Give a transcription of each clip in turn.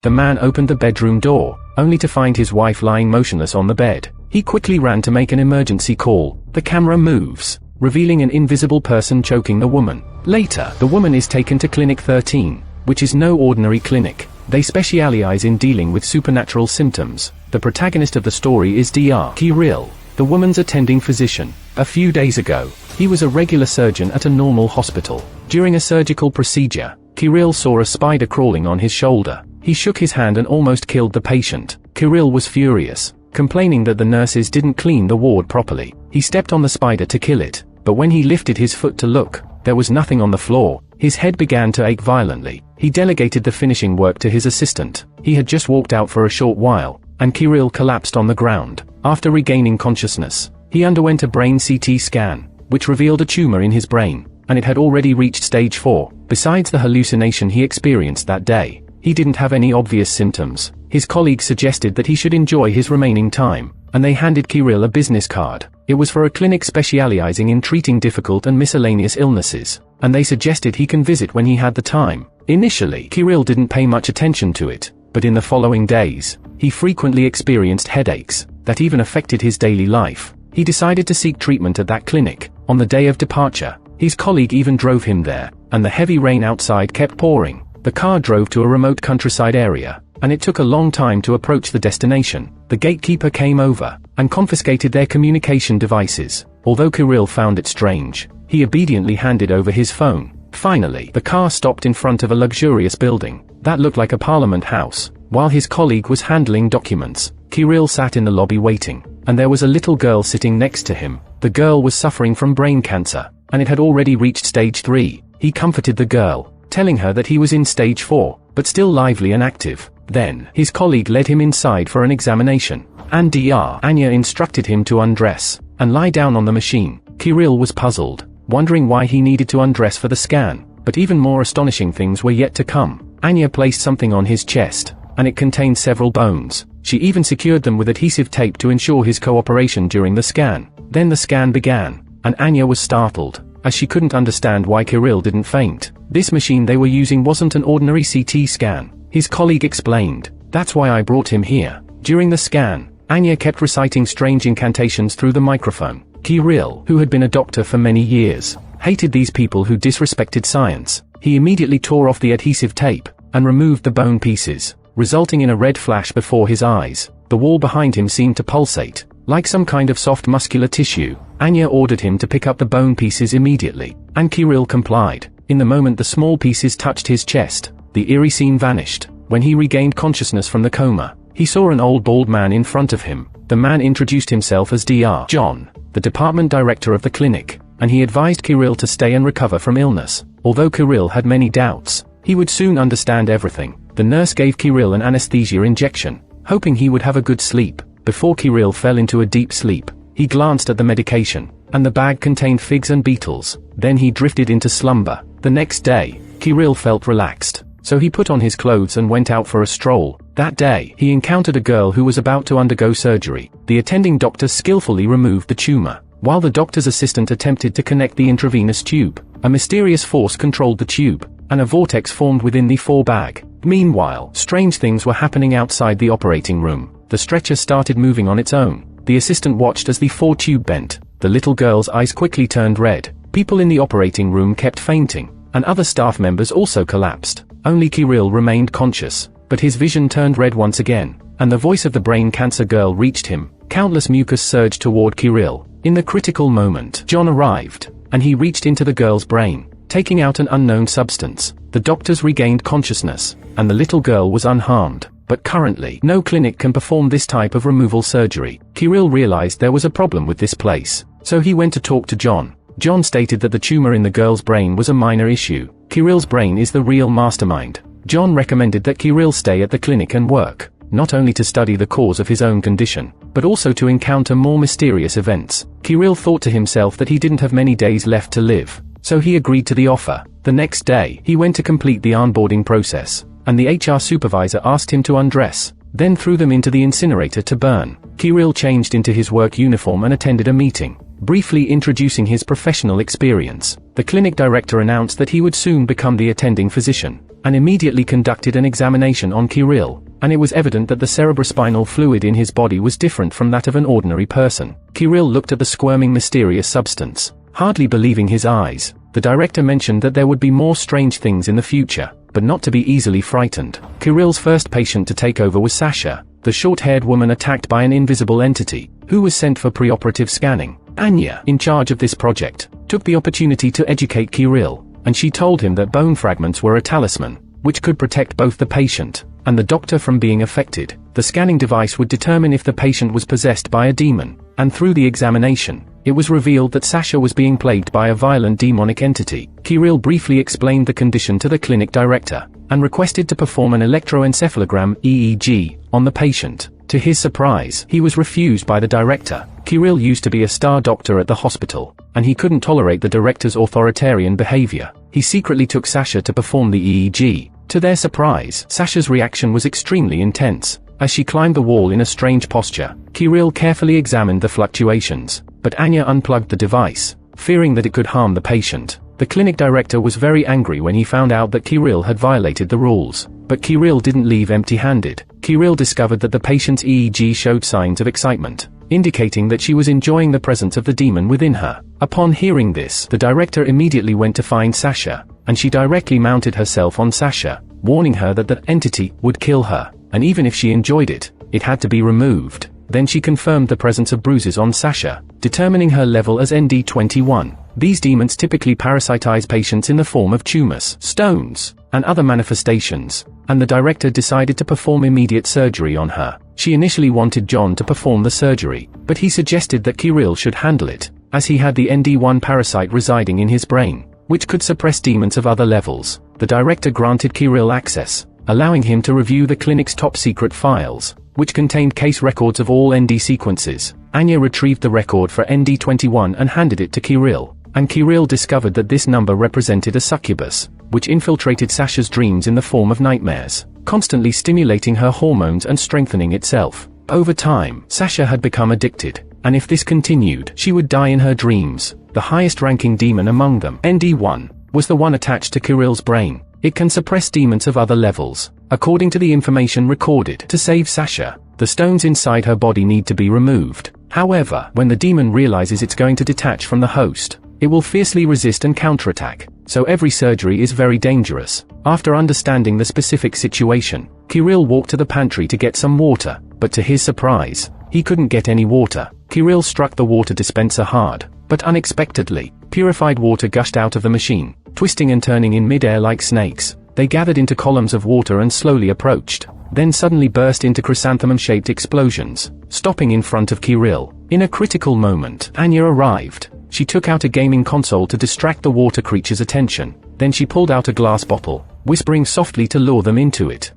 The man opened the bedroom door, only to find his wife lying motionless on the bed. He quickly ran to make an emergency call. The camera moves, revealing an invisible person choking the woman. Later, the woman is taken to Clinic 13, which is no ordinary clinic. They specialize in dealing with supernatural symptoms. The protagonist of the story is Dr. Kirill, the woman's attending physician. A few days ago, he was a regular surgeon at a normal hospital. During a surgical procedure, Kirill saw a spider crawling on his shoulder. He shook his hand and almost killed the patient. Kirill was furious, complaining that the nurses didn't clean the ward properly. He stepped on the spider to kill it, but when he lifted his foot to look, there was nothing on the floor. His head began to ache violently. He delegated the finishing work to his assistant. He had just walked out for a short while, and Kirill collapsed on the ground. After regaining consciousness, he underwent a brain CT scan, which revealed a tumor in his brain, and it had already reached stage 4. Besides the hallucination he experienced that day, he didn't have any obvious symptoms. His colleagues suggested that he should enjoy his remaining time, and they handed Kirill a business card. It was for a clinic specializing in treating difficult and miscellaneous illnesses, and they suggested he can visit when he had the time. Initially, Kirill didn't pay much attention to it, but in the following days, he frequently experienced headaches that even affected his daily life. He decided to seek treatment at that clinic. On the day of departure, his colleague even drove him there, and the heavy rain outside kept pouring. The car drove to a remote countryside area, and it took a long time to approach the destination. The gatekeeper came over and confiscated their communication devices. Although Kirill found it strange, he obediently handed over his phone. Finally, the car stopped in front of a luxurious building that looked like a parliament house. While his colleague was handling documents, Kirill sat in the lobby waiting, and there was a little girl sitting next to him. The girl was suffering from brain cancer, and it had already reached stage 3. He comforted the girl, telling her that he was in stage 4, but still lively and active. Then, his colleague led him inside for an examination, and Dr. Anya instructed him to undress and lie down on the machine. Kirill was puzzled, wondering why he needed to undress for the scan, but even more astonishing things were yet to come. Anya placed something on his chest, and it contained several bones. She even secured them with adhesive tape to ensure his cooperation during the scan. Then the scan began, and Anya was startled, as she couldn't understand why Kirill didn't faint. This machine they were using wasn't an ordinary CT scan. His colleague explained, "That's why I brought him here." During the scan, Anya kept reciting strange incantations through the microphone. Kirill, who had been a doctor for many years, hated these people who disrespected science. He immediately tore off the adhesive tape and removed the bone pieces, resulting in a red flash before his eyes. The wall behind him seemed to pulsate, like some kind of soft muscular tissue. Anya ordered him to pick up the bone pieces immediately, and Kirill complied. In the moment the small pieces touched his chest, the eerie scene vanished. When he regained consciousness from the coma, he saw an old bald man in front of him. The man introduced himself as Dr. John, the department director of the clinic, and he advised Kirill to stay and recover from illness. Although Kirill had many doubts, he would soon understand everything. The nurse gave Kirill an anesthesia injection, hoping he would have a good sleep. Before Kirill fell into a deep sleep, he glanced at the medication, and the bag contained figs and beetles. Then he drifted into slumber. The next day, Kirill felt relaxed, so he put on his clothes and went out for a stroll. That day, he encountered a girl who was about to undergo surgery. The attending doctor skillfully removed the tumor. While the doctor's assistant attempted to connect the intravenous tube, a mysterious force controlled the tube, and a vortex formed within the bag. Meanwhile, strange things were happening outside the operating room. The stretcher started moving on its own. The assistant watched as the tube bent. The little girl's eyes quickly turned red. People in the operating room kept fainting, and other staff members also collapsed. Only Kirill remained conscious, but his vision turned red once again, and the voice of the brain cancer girl reached him. Countless mucus surged toward Kirill. In the critical moment, John arrived, and he reached into the girl's brain, taking out an unknown substance. The doctors regained consciousness, and the little girl was unharmed. But currently, no clinic can perform this type of removal surgery. Kirill realized there was a problem with this place, so he went to talk to John. John stated that the tumor in the girl's brain was a minor issue. Kirill's brain is the real mastermind. John recommended that Kirill stay at the clinic and work, not only to study the cause of his own condition, but also to encounter more mysterious events. Kirill thought to himself that he didn't have many days left to live, so he agreed to the offer. The next day, he went to complete the onboarding process, and the HR supervisor asked him to undress, then threw them into the incinerator to burn. Kirill changed into his work uniform and attended a meeting. briefly introducing his professional experience. The clinic director announced that he would soon become the attending physician, and immediately conducted an examination on Kirill, and it was evident that the cerebrospinal fluid in his body was different from that of an ordinary person. Kirill looked at the squirming mysterious substance, hardly believing his eyes. The director mentioned that there would be more strange things in the future, but not to be easily frightened. Kirill's first patient to take over was Sasha, the short-haired woman attacked by an invisible entity, who was sent for preoperative scanning. Anya, in charge of this project, took the opportunity to educate Kirill, and she told him that bone fragments were a talisman, which could protect both the patient and the doctor from being affected. The scanning device would determine if the patient was possessed by a demon, and through the examination, it was revealed that Sasha was being plagued by a violent demonic entity. Kirill briefly explained the condition to the clinic director, and requested to perform an electroencephalogram (EEG) on the patient. To his surprise, he was refused by the director. Kirill used to be a star doctor at the hospital, and he couldn't tolerate the director's authoritarian behavior. He secretly took Sasha to perform the EEG. To their surprise, Sasha's reaction was extremely intense. As she climbed the wall in a strange posture, Kirill carefully examined the fluctuations, but Anya unplugged the device, fearing that it could harm the patient. The clinic director was very angry when he found out that Kirill had violated the rules, but Kirill didn't leave empty-handed. Kirill discovered that the patient's EEG showed signs of excitement, indicating that she was enjoying the presence of the demon within her. Upon hearing this, the director immediately went to find Sasha, and she directly mounted herself on Sasha, warning her that the entity would kill her, and even if she enjoyed it, it had to be removed. Then she confirmed the presence of bruises on Sasha, determining her level as ND21. These demons typically parasitize patients in the form of tumors, stones, and other manifestations, and the director decided to perform immediate surgery on her. She initially wanted John to perform the surgery, but he suggested that Kirill should handle it, as he had the ND1 parasite residing in his brain, which could suppress demons of other levels. The director granted Kirill access, allowing him to review the clinic's top-secret files, which contained case records of all ND sequences. Anya retrieved the record for ND21 and handed it to Kirill, and Kirill discovered that this number represented a succubus, which infiltrated Sasha's dreams in the form of nightmares, constantly stimulating her hormones and strengthening itself. Over time, Sasha had become addicted, and if this continued, she would die in her dreams. The highest-ranking demon among them, ND1, was the one attached to Kirill's brain. It can suppress demons of other levels. According to the information recorded, to save Sasha, the stones inside her body need to be removed. However, when the demon realizes it's going to detach from the host, it will fiercely resist and counterattack, so every surgery is very dangerous. After understanding the specific situation, Kirill walked to the pantry to get some water, but to his surprise, he couldn't get any water. Kirill struck the water dispenser hard, but unexpectedly, purified water gushed out of the machine, twisting and turning in mid-air like snakes. They gathered into columns of water and slowly approached, then suddenly burst into chrysanthemum-shaped explosions, stopping in front of Kirill. In a critical moment, Anya arrived. She took out a gaming console to distract the water creature's attention. Then she pulled out a glass bottle, whispering softly to lure them into it.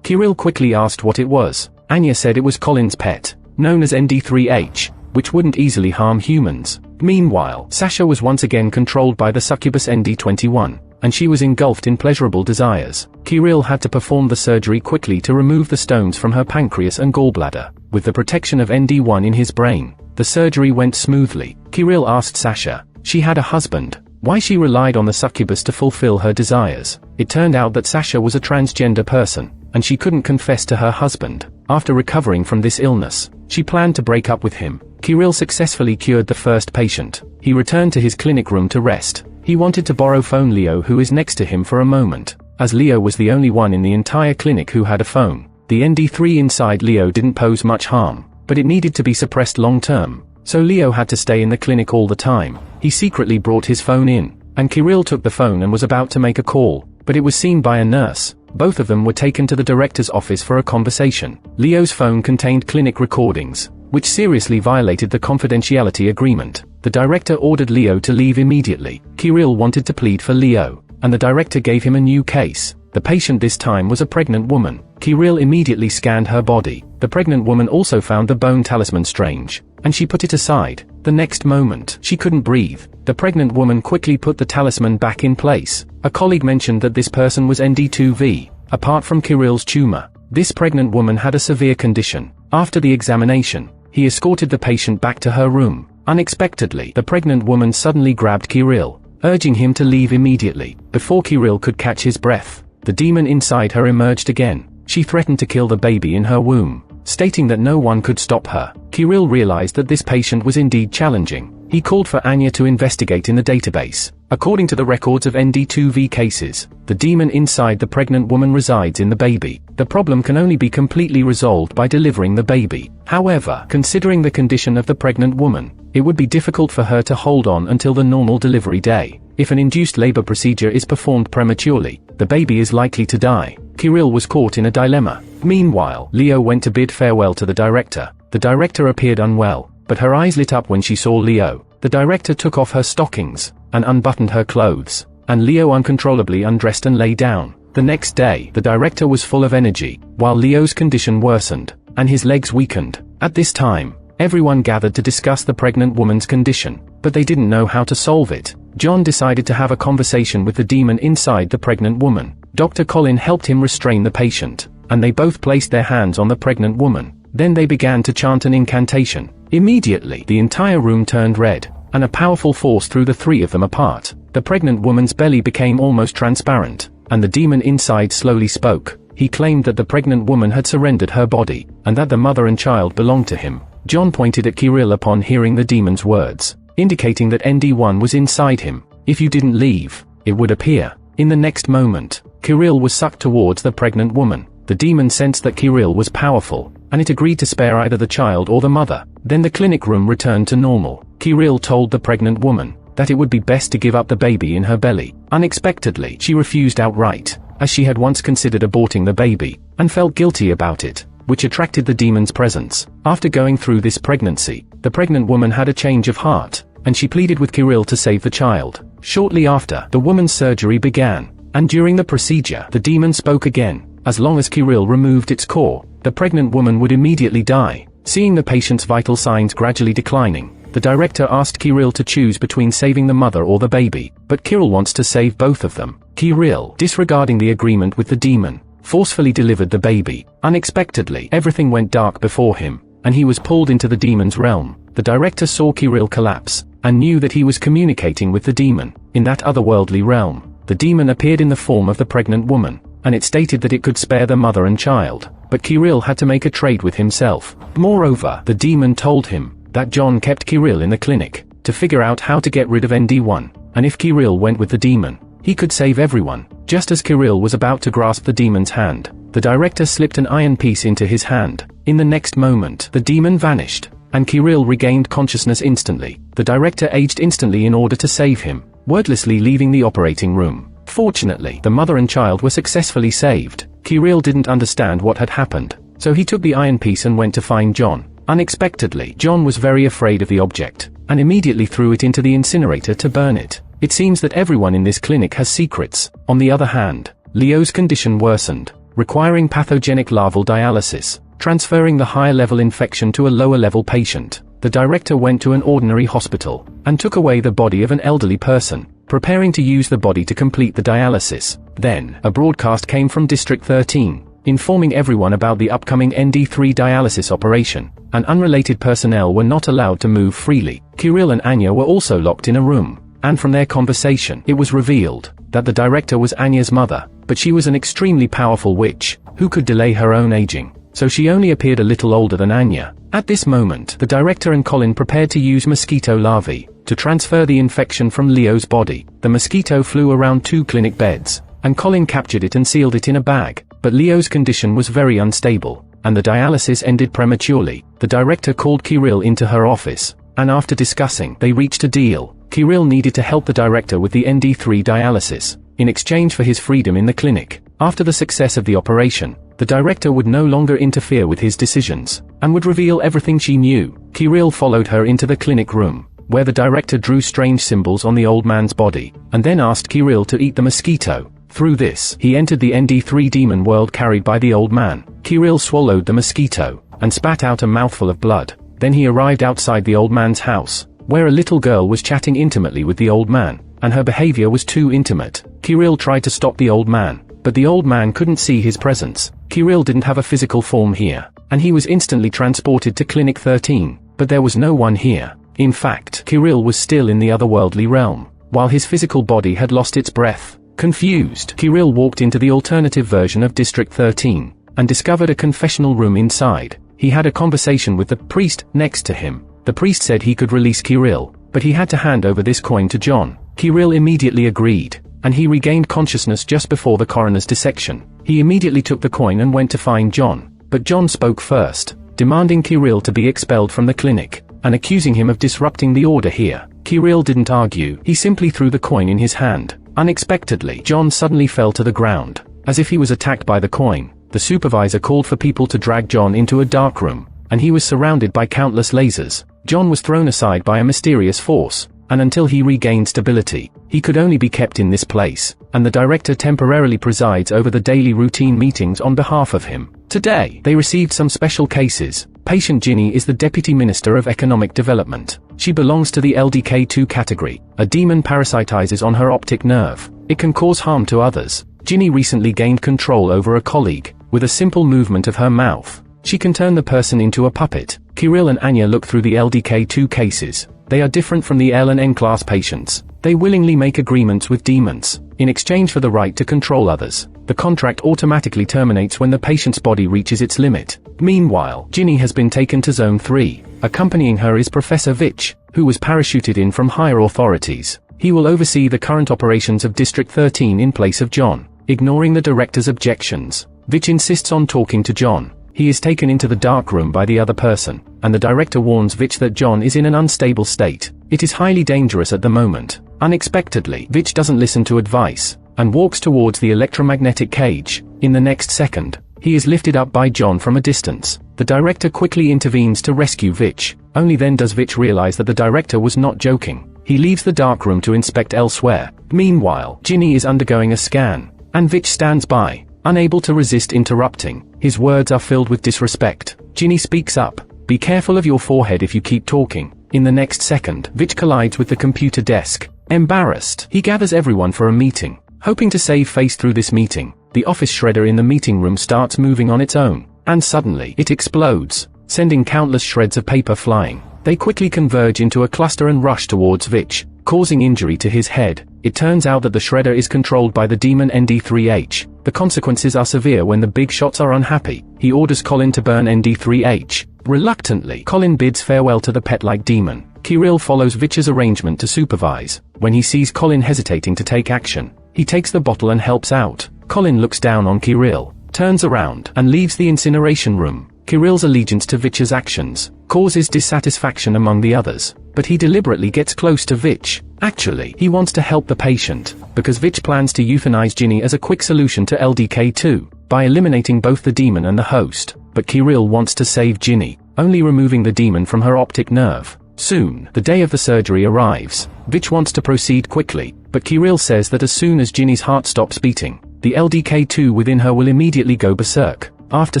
Kirill quickly asked what it was. Anya said it was Colin's pet, known as ND3H, which wouldn't easily harm humans. Meanwhile, Sasha was once again controlled by the succubus ND21, and she was engulfed in pleasurable desires. Kirill had to perform the surgery quickly to remove the stones from her pancreas and gallbladder. With the protection of ND1 in his brain, the surgery went smoothly. Kirill asked Sasha, she had a husband, why she relied on the succubus to fulfill her desires. It turned out that Sasha was a transgender person, and she couldn't confess to her husband. After recovering from this illness, she planned to break up with him. Kirill successfully cured the first patient. He returned to his clinic room to rest. He wanted to borrow phone Leo, who is next to him, for a moment. As Leo was the only one in the entire clinic who had a phone, the ND3 inside Leo didn't pose much harm, but it needed to be suppressed long-term, so Leo had to stay in the clinic all the time. He secretly brought his phone in, and Kirill took the phone and was about to make a call, but it was seen by a nurse. Both of them were taken to the director's office for a conversation. Leo's phone contained clinic recordings, which seriously violated the confidentiality agreement. The director ordered Leo to leave immediately. Kirill wanted to plead for Leo, and the director gave him a new case. The patient this time was a pregnant woman. Kirill immediately scanned her body. The pregnant woman also found the bone talisman strange, and she put it aside. The next moment, she couldn't breathe. The pregnant woman quickly put the talisman back in place. A colleague mentioned that this person was ND2V. Apart from Kirill's tumor, This pregnant woman had a severe condition. After the examination, he escorted the patient back to her room. Unexpectedly, the pregnant woman suddenly grabbed Kirill, urging him to leave immediately. Before Kirill could catch his breath, the demon inside her emerged again. She threatened to kill the baby in her womb, stating that no one could stop her. Kirill realized that this patient was indeed challenging. He called for Anya to investigate in the database. According to the records of ND2V cases, the demon inside the pregnant woman resides in the baby. The problem can only be completely resolved by delivering the baby. However, considering the condition of the pregnant woman, it would be difficult for her to hold on until the normal delivery day. If an induced labor procedure is performed prematurely, the baby is likely to die. Kirill was caught in a dilemma. Meanwhile, Leo went to bid farewell to the director. The director appeared unwell, but her eyes lit up when she saw Leo. The director took off her stockings and unbuttoned her clothes, and Leo uncontrollably undressed and lay down. The next day, the director was full of energy, while Leo's condition worsened, and his legs weakened. At this time, everyone gathered to discuss the pregnant woman's condition, but they didn't know how to solve it. John decided to have a conversation with the demon inside the pregnant woman. Dr. Colin helped him restrain the patient, and they both placed their hands on the pregnant woman. Then they began to chant an incantation. Immediately, the entire room turned red, and a powerful force threw the three of them apart. The pregnant woman's belly became almost transparent, and the demon inside slowly spoke. He claimed that the pregnant woman had surrendered her body, and that the mother and child belonged to him. John pointed at Kirill upon hearing the demon's words, indicating that ND1 was inside him. If you didn't leave, it would appear. In the next moment, Kirill was sucked towards the pregnant woman. The demon sensed that Kirill was powerful, and it agreed to spare either the child or the mother. Then the clinic room returned to normal. Kirill told the pregnant woman that it would be best to give up the baby in her belly. Unexpectedly, she refused outright, as she had once considered aborting the baby, and felt guilty about it, which attracted the demon's presence. After going through this pregnancy, the pregnant woman had a change of heart, and she pleaded with Kirill to save the child. Shortly after, the woman's surgery began, and during the procedure, the demon spoke again. As long as Kirill removed its core, the pregnant woman would immediately die. Seeing the patient's vital signs gradually declining, the director asked Kirill to choose between saving the mother or the baby, but Kirill wants to save both of them. Kirill, disregarding the agreement with the demon, forcefully delivered the baby. Unexpectedly, everything went dark before him, and he was pulled into the demon's realm. The director saw Kirill collapse, and knew that he was communicating with the demon. In that otherworldly realm, the demon appeared in the form of the pregnant woman, and it stated that it could spare the mother and child, but Kirill had to make a trade with himself. Moreover, the demon told him that John kept Kirill in the clinic to figure out how to get rid of ND1, and if Kirill went with the demon, he could save everyone. Just as Kirill was about to grasp the demon's hand, the director slipped an iron piece into his hand. In the next moment, the demon vanished, and Kirill regained consciousness instantly. The director aged instantly in order to save him, wordlessly leaving the operating room. Fortunately, the mother and child were successfully saved. Kirill didn't understand what had happened, so he took the iron piece and went to find John. Unexpectedly, John was very afraid of the object, and immediately threw it into the incinerator to burn it. It seems that everyone in this clinic has secrets. On the other hand, Leo's condition worsened, requiring pathogenic larval dialysis, transferring the higher-level infection to a lower-level patient. The director went to an ordinary hospital, and took away the body of an elderly person, preparing to use the body to complete the dialysis. Then, a broadcast came from District 13, informing everyone about the upcoming ND3 dialysis operation, and unrelated personnel were not allowed to move freely. Kirill and Anya were also locked in a room, and from their conversation, it was revealed that the director was Anya's mother, but she was an extremely powerful witch, who could delay her own aging, so she only appeared a little older than Anya. At this moment, the director and Colin prepared to use mosquito larvae to transfer the infection from Leo's body. The mosquito flew around 2 clinic beds, and Colin captured it and sealed it in a bag, but Leo's condition was very unstable, and the dialysis ended prematurely. The director called Kirill into her office, and after discussing, they reached a deal. Kirill needed to help the director with the ND3 dialysis, in exchange for his freedom in the clinic. After the success of the operation, the director would no longer interfere with his decisions, and would reveal everything she knew. Kirill followed her into the clinic room, where the director drew strange symbols on the old man's body, and then asked Kirill to eat the mosquito. Through this, he entered the ND3 demon world carried by the old man. Kirill swallowed the mosquito, and spat out a mouthful of blood. Then he arrived outside the old man's house, where a little girl was chatting intimately with the old man, and her behavior was too intimate. Kirill tried to stop the old man, but the old man couldn't see his presence. Kirill didn't have a physical form here, and he was instantly transported to Clinic 13, but there was no one here. In fact, Kirill was still in the otherworldly realm, while his physical body had lost its breath. Confused, Kirill walked into the alternative version of District 13, and discovered a confessional room inside. He had a conversation with the priest next to him. The priest said he could release Kirill, but he had to hand over this coin to John. Kirill immediately agreed, and he regained consciousness just before the coroner's dissection. He immediately took the coin and went to find John, but John spoke first, demanding Kirill to be expelled from the clinic, and accusing him of disrupting the order here. Kirill didn't argue, he simply threw the coin in his hand. Unexpectedly, John suddenly fell to the ground, as if he was attacked by the coin. The supervisor called for people to drag John into a dark room, and he was surrounded by countless lasers. John was thrown aside by a mysterious force, and until he regained stability, he could only be kept in this place, and the director temporarily presides over the daily routine meetings on behalf of him. Today, they received some special cases. Patient Ginny is the Deputy Minister of Economic Development. She belongs to the LDK2 category. A demon parasitizes on her optic nerve. It can cause harm to others. Ginny recently gained control over a colleague. With a simple movement of her mouth, she can turn the person into a puppet. Kirill and Anya look through the LDK2 cases. They are different from the L and N class patients. They willingly make agreements with demons, in exchange for the right to control others. The contract automatically terminates when the patient's body reaches its limit. Meanwhile, Ginny has been taken to Zone 3. Accompanying her is Professor Vich, who was parachuted in from higher authorities. He will oversee the current operations of District 13 in place of John. Ignoring the director's objections, Vich insists on talking to John. He is taken into the dark room by the other person, and the director warns Vich that John is in an unstable state. It is highly dangerous at the moment. Unexpectedly, Vich doesn't listen to advice, and walks towards the electromagnetic cage. In the next second, he is lifted up by John from a distance. The director quickly intervenes to rescue Vich. Only then does Vich realize that the director was not joking. He leaves the dark room to inspect elsewhere. Meanwhile, Ginny is undergoing a scan, and Vich stands by, unable to resist interrupting. His words are filled with disrespect. Ginny speaks up. "Be careful of your forehead if you keep talking." In the next second, Vich collides with the computer desk. Embarrassed, he gathers everyone for a meeting. Hoping to save face through this meeting, the office shredder in the meeting room starts moving on its own, and suddenly, it explodes, sending countless shreds of paper flying. They quickly converge into a cluster and rush towards Vich, causing injury to his head. It turns out that the shredder is controlled by the demon ND3H. The consequences are severe when the big shots are unhappy. He orders Colin to burn ND3H. Reluctantly, Colin bids farewell to the pet-like demon. Kirill follows Vich's arrangement to supervise. When he sees Colin hesitating to take action, he takes the bottle and helps out. Colin looks down on Kirill, turns around, and leaves the incineration room. Kirill's allegiance to Vich's actions causes dissatisfaction among the others, but he deliberately gets close to Vich. Actually, he wants to help the patient, because Vich plans to euthanize Ginny as a quick solution to LDK2, by eliminating both the demon and the host. But Kirill wants to save Ginny, only removing the demon from her optic nerve. Soon, the day of the surgery arrives. Vich wants to proceed quickly, but Kirill says that as soon as Ginny's heart stops beating, the LDK2 within her will immediately go berserk. After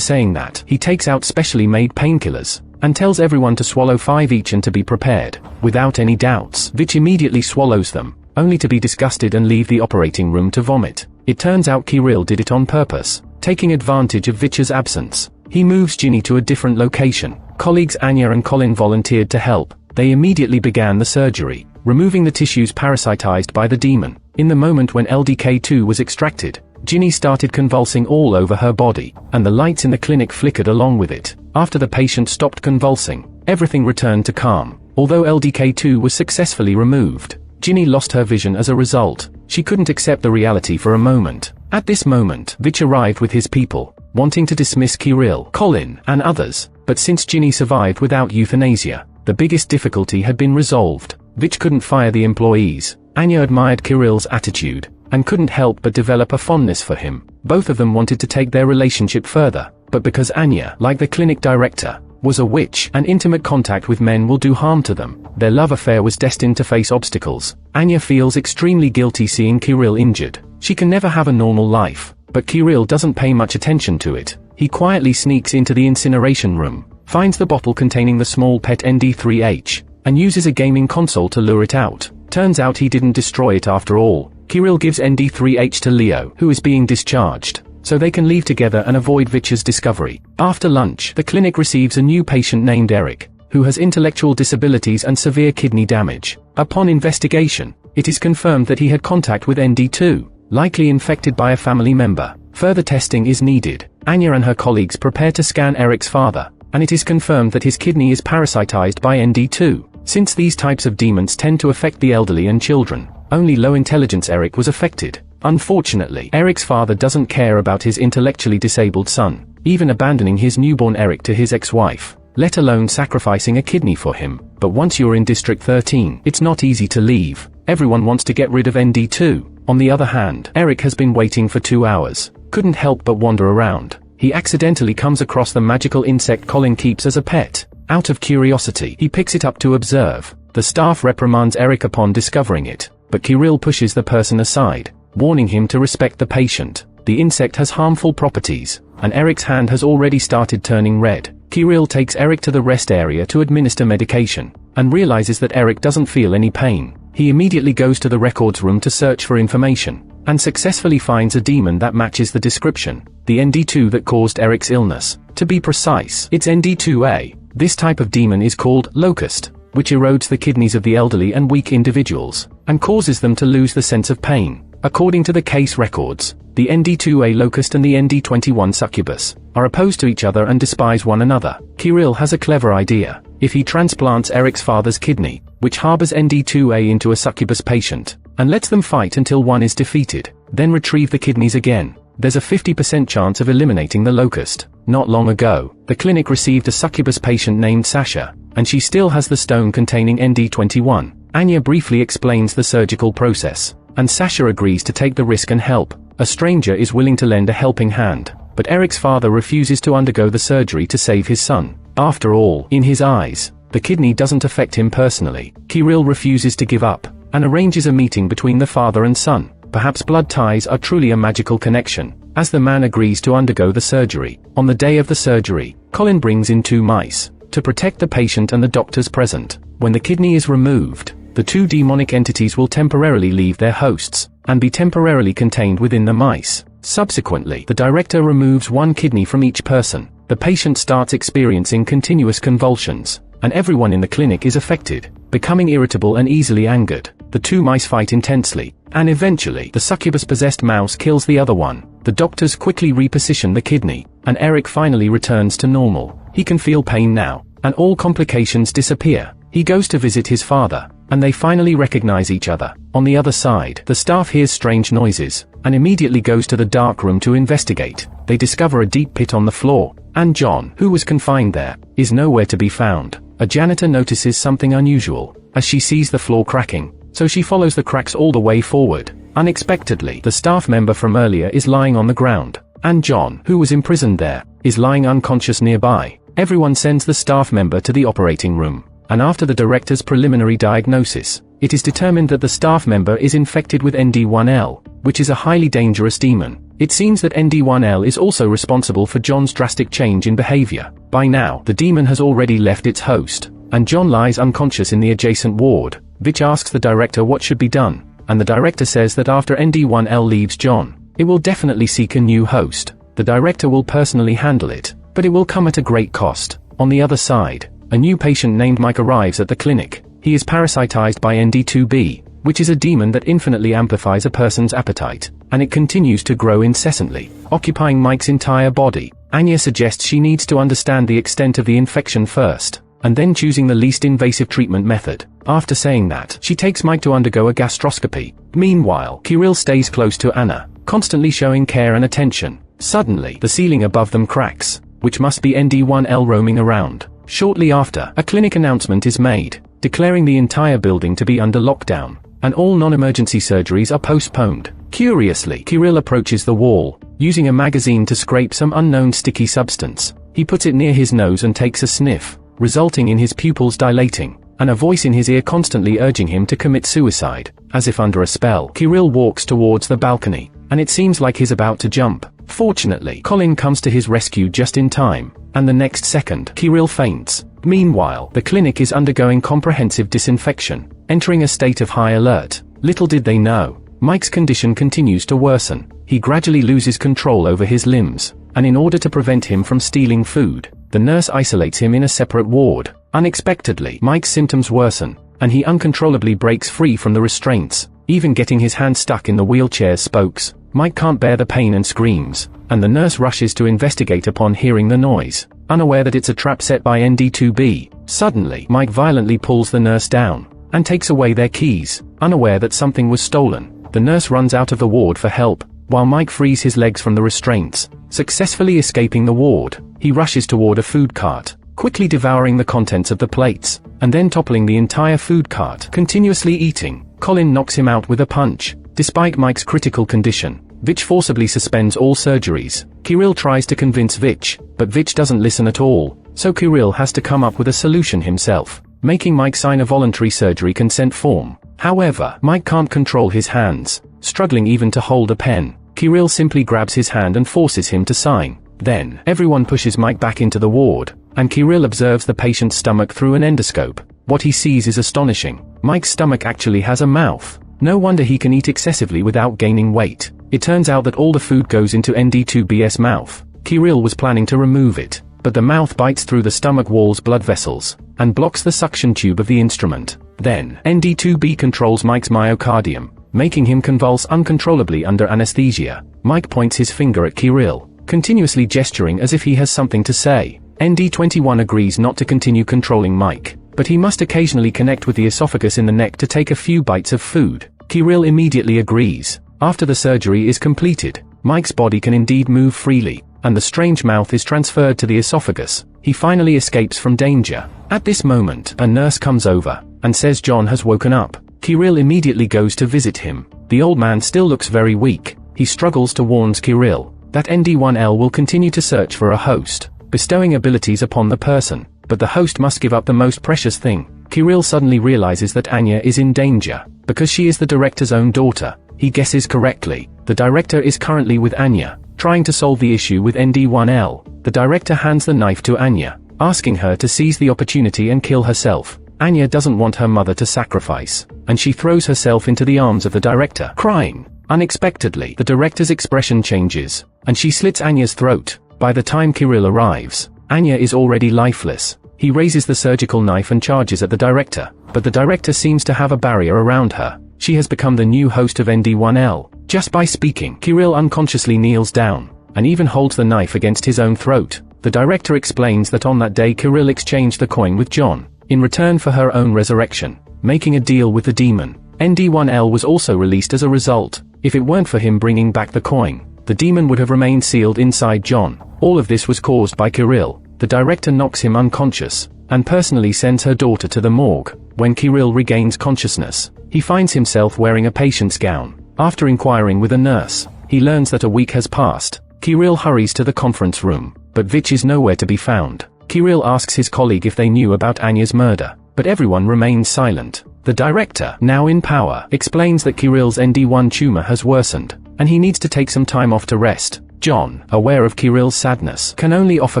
saying that, he takes out specially made painkillers, and tells everyone to swallow 5 each and to be prepared. Without any doubts, Vich immediately swallows them, only to be disgusted and leave the operating room to vomit. It turns out Kirill did it on purpose, taking advantage of Vich's absence. He moves Ginny to a different location. Colleagues Anya and Colin volunteered to help. They immediately began the surgery, removing the tissues parasitized by the demon. In the moment when LDK2 was extracted, Ginny started convulsing all over her body, and the lights in the clinic flickered along with it. After the patient stopped convulsing, everything returned to calm. Although LDK2 was successfully removed, Ginny lost her vision as a result. She couldn't accept the reality for a moment. At this moment, Vich arrived with his people, wanting to dismiss Kirill, Colin, and others, but since Ginny survived without euthanasia, the biggest difficulty had been resolved. Vich couldn't fire the employees. Anya admired Kirill's attitude, and couldn't help but develop a fondness for him. Both of them wanted to take their relationship further, but because Anya, like the clinic director, was a witch, and intimate contact with men will do harm to them, their love affair was destined to face obstacles. Anya feels extremely guilty seeing Kirill injured. She can never have a normal life, but Kirill doesn't pay much attention to it. He quietly sneaks into the incineration room, finds the bottle containing the small pet ND3H, and uses a gaming console to lure it out. Turns out he didn't destroy it after all. Kirill gives ND3H to Leo, who is being discharged, so they can leave together and avoid Vich's discovery. After lunch, the clinic receives a new patient named Eric, who has intellectual disabilities and severe kidney damage. Upon investigation, it is confirmed that he had contact with ND2, likely infected by a family member. Further testing is needed. Anya and her colleagues prepare to scan Eric's father, and it is confirmed that his kidney is parasitized by ND2. Since these types of demons tend to affect the elderly and children, only low-intelligence Eric was affected. Unfortunately, Eric's father doesn't care about his intellectually disabled son, even abandoning his newborn Eric to his ex-wife, let alone sacrificing a kidney for him. But once you're in District 13, it's not easy to leave. Everyone wants to get rid of ND2. On the other hand, Eric has been waiting for 2 hours, couldn't help but wander around. He accidentally comes across the magical insect Colin keeps as a pet. Out of curiosity, he picks it up to observe. The staff reprimands Eric upon discovering it, but Kirill pushes the person aside, warning him to respect the patient. The insect has harmful properties, and Eric's hand has already started turning red. Kirill takes Eric to the rest area to administer medication, and realizes that Eric doesn't feel any pain. He immediately goes to the records room to search for information, and successfully finds a demon that matches the description, the ND2 that caused Eric's illness. To be precise, it's ND2A. This type of demon is called locust, which erodes the kidneys of the elderly and weak individuals, and causes them to lose the sense of pain. According to the case records, the ND2A locust and the ND21 succubus are opposed to each other and despise one another. Kirill has a clever idea. If he transplants Eric's father's kidney, which harbors ND2A, into a succubus patient, and lets them fight until one is defeated, then retrieve the kidneys again, there's a 50% chance of eliminating the locust. Not long ago, the clinic received a succubus patient named Sasha, and she still has the stone containing ND21. Anya briefly explains the surgical process, and Sasha agrees to take the risk and help. A stranger is willing to lend a helping hand, but Eric's father refuses to undergo the surgery to save his son. After all, in his eyes, the kidney doesn't affect him personally. Kirill refuses to give up, and arranges a meeting between the father and son. Perhaps blood ties are truly a magical connection, as the man agrees to undergo the surgery. On the day of the surgery, Colin brings in 2 mice, to protect the patient and the doctors present. When the kidney is removed, the 2 demonic entities will temporarily leave their hosts, and be temporarily contained within the mice. Subsequently, the director removes 1 kidney from each person. The patient starts experiencing continuous convulsions, and everyone in the clinic is affected, becoming irritable and easily angered. The 2 mice fight intensely, and eventually the succubus-possessed mouse kills the other one. The doctors quickly reposition the kidney, and Eric finally returns to normal. He can feel pain now, and all complications disappear. He goes to visit his father, and they finally recognize each other. On the other side, the staff hears strange noises, and immediately goes to the dark room to investigate. They discover a deep pit on the floor, and John, who was confined there, is nowhere to be found. A janitor notices something unusual, as she sees the floor cracking, so she follows the cracks all the way forward. Unexpectedly, the staff member from earlier is lying on the ground, and John, who was imprisoned there, is lying unconscious nearby. Everyone sends the staff member to the operating room, and after the director's preliminary diagnosis, it is determined that the staff member is infected with ND1L, which is a highly dangerous demon. It seems that ND1L is also responsible for John's drastic change in behavior. By now, the demon has already left its host, and John lies unconscious in the adjacent ward. Vich asks the director what should be done, and the director says that after ND1L leaves John, it will definitely seek a new host. The director will personally handle it, but it will come at a great cost. On the other side, a new patient named Mike arrives at the clinic. He is parasitized by ND2B, which is a demon that infinitely amplifies a person's appetite, and it continues to grow incessantly, occupying Mike's entire body. Anya suggests she needs to understand the extent of the infection first, and then choosing the least invasive treatment method. After saying that, she takes Mike to undergo a gastroscopy. Meanwhile, Kirill stays close to Anna, constantly showing care and attention. Suddenly, the ceiling above them cracks, which must be ND1L roaming around. Shortly after, a clinic announcement is made, declaring the entire building to be under lockdown, and all non-emergency surgeries are postponed. Curiously, Kirill approaches the wall, using a magazine to scrape some unknown sticky substance. He puts it near his nose and takes a sniff, resulting in his pupils dilating, and a voice in his ear constantly urging him to commit suicide. As if under a spell, Kirill walks towards the balcony, and it seems like he's about to jump. Fortunately, Colin comes to his rescue just in time, and the next second, Kirill faints. Meanwhile, the clinic is undergoing comprehensive disinfection, entering a state of high alert. Little did they know, Mike's condition continues to worsen. He gradually loses control over his limbs, and in order to prevent him from stealing food, the nurse isolates him in a separate ward. Unexpectedly, Mike's symptoms worsen, and he uncontrollably breaks free from the restraints, even getting his hand stuck in the wheelchair's spokes. Mike can't bear the pain and screams, and the nurse rushes to investigate upon hearing the noise, unaware that it's a trap set by ND2B. Suddenly, Mike violently pulls the nurse down, and takes away their keys, unaware that something was stolen. The nurse runs out of the ward for help, while Mike frees his legs from the restraints, successfully escaping the ward. He rushes toward a food cart, quickly devouring the contents of the plates, and then toppling the entire food cart, continuously eating. Colin knocks him out with a punch. Despite Mike's critical condition, Vich forcibly suspends all surgeries. Kirill tries to convince Vich, but Vich doesn't listen at all, so Kirill has to come up with a solution himself, making Mike sign a voluntary surgery consent form. However, Mike can't control his hands, struggling even to hold a pen. Kirill simply grabs his hand and forces him to sign. Then, everyone pushes Mike back into the ward, and Kirill observes the patient's stomach through an endoscope. What he sees is astonishing. Mike's stomach actually has a mouth. No wonder he can eat excessively without gaining weight. It turns out that all the food goes into ND2B's mouth. Kirill was planning to remove it, but the mouth bites through the stomach wall's blood vessels, and blocks the suction tube of the instrument. Then, ND2B controls Mike's myocardium, making him convulse uncontrollably under anesthesia. Mike points his finger at Kirill, continuously gesturing as if he has something to say. ND21 agrees not to continue controlling Mike, but he must occasionally connect with the esophagus in the neck to take a few bites of food. Kirill immediately agrees. After the surgery is completed, Mike's body can indeed move freely, and the strange mouth is transferred to the esophagus. He finally escapes from danger. At this moment, a nurse comes over, and says John has woken up. Kirill immediately goes to visit him. The old man still looks very weak. He struggles to warn Kirill that ND1L will continue to search for a host, bestowing abilities upon the person, but the host must give up the most precious thing. Kirill suddenly realizes that Anya is in danger, because she is the director's own daughter. He guesses correctly. The director is currently with Anya, trying to solve the issue with ND1L. The director hands the knife to Anya, asking her to seize the opportunity and kill herself. Anya doesn't want her mother to sacrifice, and she throws herself into the arms of the director, crying. Unexpectedly, the director's expression changes, and she slits Anya's throat. By the time Kirill arrives, Anya is already lifeless. He raises the surgical knife and charges at the director, but the director seems to have a barrier around her. She has become the new host of ND1L. Just by speaking, Kirill unconsciously kneels down, and even holds the knife against his own throat. The director explains that on that day Kirill exchanged the coin with John, in return for her own resurrection, making a deal with the demon. ND1L was also released as a result. If it weren't for him bringing back the coin, the demon would have remained sealed inside John. All of this was caused by Kirill. The director knocks him unconscious, and personally sends her daughter to the morgue. When Kirill regains consciousness, he finds himself wearing a patient's gown. After inquiring with a nurse, he learns that a week has passed. Kirill hurries to the conference room, but Vich is nowhere to be found. Kirill asks his colleague if they knew about Anya's murder, but everyone remains silent. The director, now in power, explains that Kirill's ND1 tumor has worsened, and he needs to take some time off to rest. John, aware of Kirill's sadness, can only offer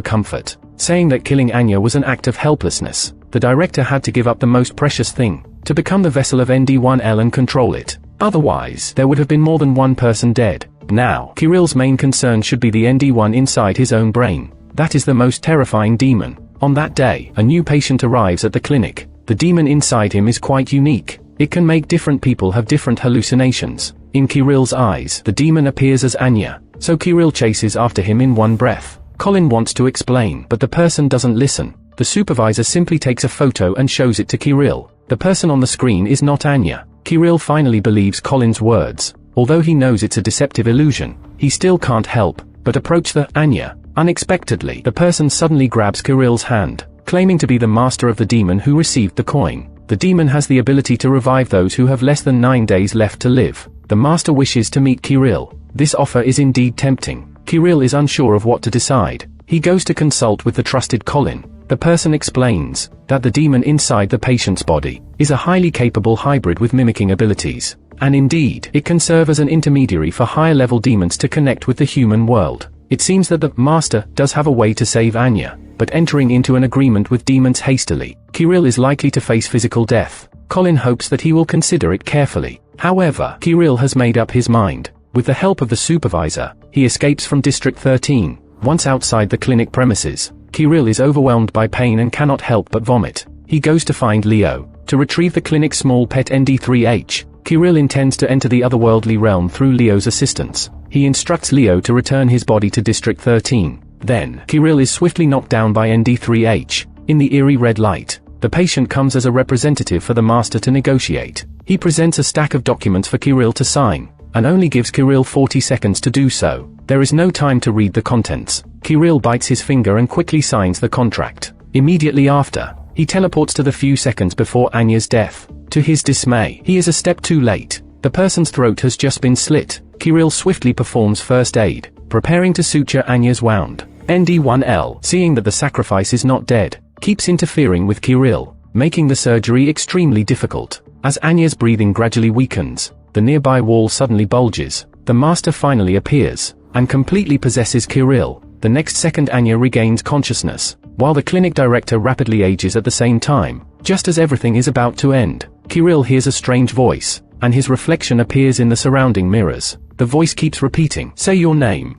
comfort, saying that killing Anya was an act of helplessness. The director had to give up the most precious thing, to become the vessel of ND1L and control it. Otherwise, there would have been more than one person dead. Now, Kirill's main concern should be the ND1 inside his own brain. That is the most terrifying demon. On that day, a new patient arrives at the clinic. The demon inside him is quite unique. It can make different people have different hallucinations. In Kirill's eyes, the demon appears as Anya, so Kirill chases after him in one breath. Colin wants to explain, but the person doesn't listen. The supervisor simply takes a photo and shows it to Kirill. The person on the screen is not Anya. Kirill finally believes Colin's words. Although he knows it's a deceptive illusion, he still can't help but approach the Anya. Unexpectedly, the person suddenly grabs Kirill's hand, claiming to be the master of the demon who received the coin. The demon has the ability to revive those who have less than 9 days left to live. The master wishes to meet Kirill. This offer is indeed tempting. Kirill is unsure of what to decide. He goes to consult with the trusted Colin. The person explains that the demon inside the patient's body is a highly capable hybrid with mimicking abilities, and indeed, it can serve as an intermediary for higher-level demons to connect with the human world. It seems that the master does have a way to save Anya, but entering into an agreement with demons hastily, Kirill is likely to face physical death. Colin hopes that he will consider it carefully. However, Kirill has made up his mind. With the help of the supervisor, he escapes from District 13. Once outside the clinic premises, Kirill is overwhelmed by pain and cannot help but vomit. He goes to find Leo, to retrieve the clinic's small pet ND3H. Kirill intends to enter the otherworldly realm through Leo's assistance. He instructs Leo to return his body to District 13. Then, Kirill is swiftly knocked down by ND3H. In the eerie red light, the patient comes as a representative for the master to negotiate. He presents a stack of documents for Kirill to sign, and only gives Kirill 40 seconds to do so. There is no time to read the contents. Kirill bites his finger and quickly signs the contract. Immediately after, he teleports to the few seconds before Anya's death. To his dismay, he is a step too late. The person's throat has just been slit. Kirill swiftly performs first aid, preparing to suture Anya's wound. ND1L, seeing that the sacrifice is not dead, keeps interfering with Kirill, making the surgery extremely difficult. As Anya's breathing gradually weakens, the nearby wall suddenly bulges. The master finally appears, and completely possesses Kirill. The next second Anya regains consciousness, while the clinic director rapidly ages at the same time. Just as everything is about to end, Kirill hears a strange voice, and his reflection appears in the surrounding mirrors. The voice keeps repeating, "Say your name."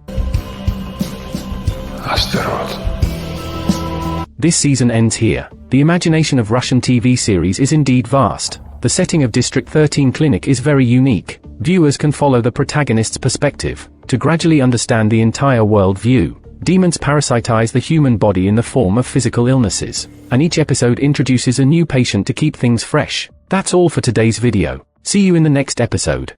Asteroid. This season ends here. The imagination of Russian TV series is indeed vast. The setting of District 13 Clinic is very unique. Viewers can follow the protagonist's perspective, to gradually understand the entire world view. Demons parasitize the human body in the form of physical illnesses, and each episode introduces a new patient to keep things fresh. That's all for today's video. See you in the next episode.